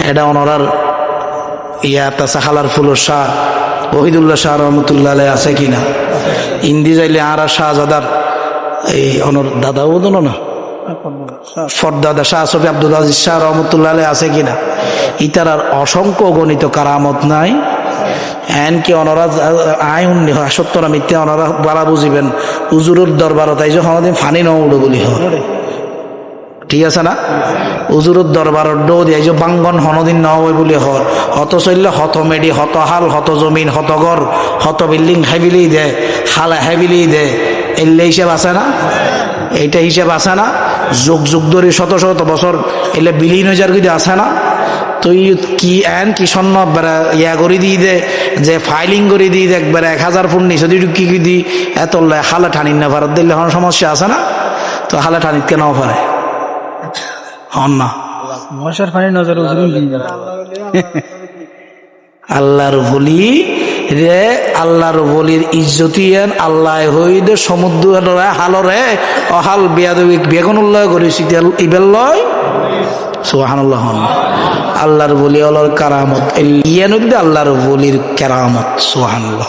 এটা ওনার ইয়াতা সাহালার ফুলর শাহ ওহিদুল্লাহ শাহ রহমতুল্লাহ আলাই আছে কিনা, ইন্দি যাইলে আর শাহজাদার এই ওনার দাদাও বলো না ফরদাদা শাহ সফি আব্দুল আজিজ শাহ রহমতুল্লাহ আলাই আছে কিনা, ইতার আর অসংখ্য গণিত কারামত নাই। এনকি ওনারা আয় উন্নি হয় সত্য না মিথ্যা ওনারা বালা বুঝিবেন হুজুরের দরবারত তাই যে কোনোদিন ফানি ন উড়ো বলি হয়, ঠিক আছে না? হুজুরের দরবারত ডো দিয়ে যে বাঙ্গন হনদিন ন হয় বলি হয়, হত চললে হত মেডি হত হাল হত জমিন হত ঘর হত বিল্ডিং হাইবিলি দে হালা হাইবিলি দে, এলে হিসেব আছে না? এইটা হিসেব আছে না? যুগ যুগ ধরে শত শত বছর এলে বিলীন হয়ে যার কিন্তু আছে না? তুই কি এন কি স্বর্ণ একবারে ইয়া করে দিই দে যে ফাইলিং করে দিই দে একবারে 1000 ফুট নিচে দুই কি দিই এত হালা ঠানির না ভারত দিলে হন সমস্যা আছে না? তো হালা ঠানিত কেন পারে হন না আল্লাহর বলি রে, আল্লাহর বলির ইজ্জতিয়ান আল্লাহ হইদ সমুদ্র হালরে অহাল বিয়াদবি বেগুন উল্লয় করেছি ইবেল লয় সুবহানাল্লাহ। আল্লাহর বলি আল্লাহর কারামত ইয়ানুদ্দ আল্লাহর বলির কারামত সুবহানাল্লাহ।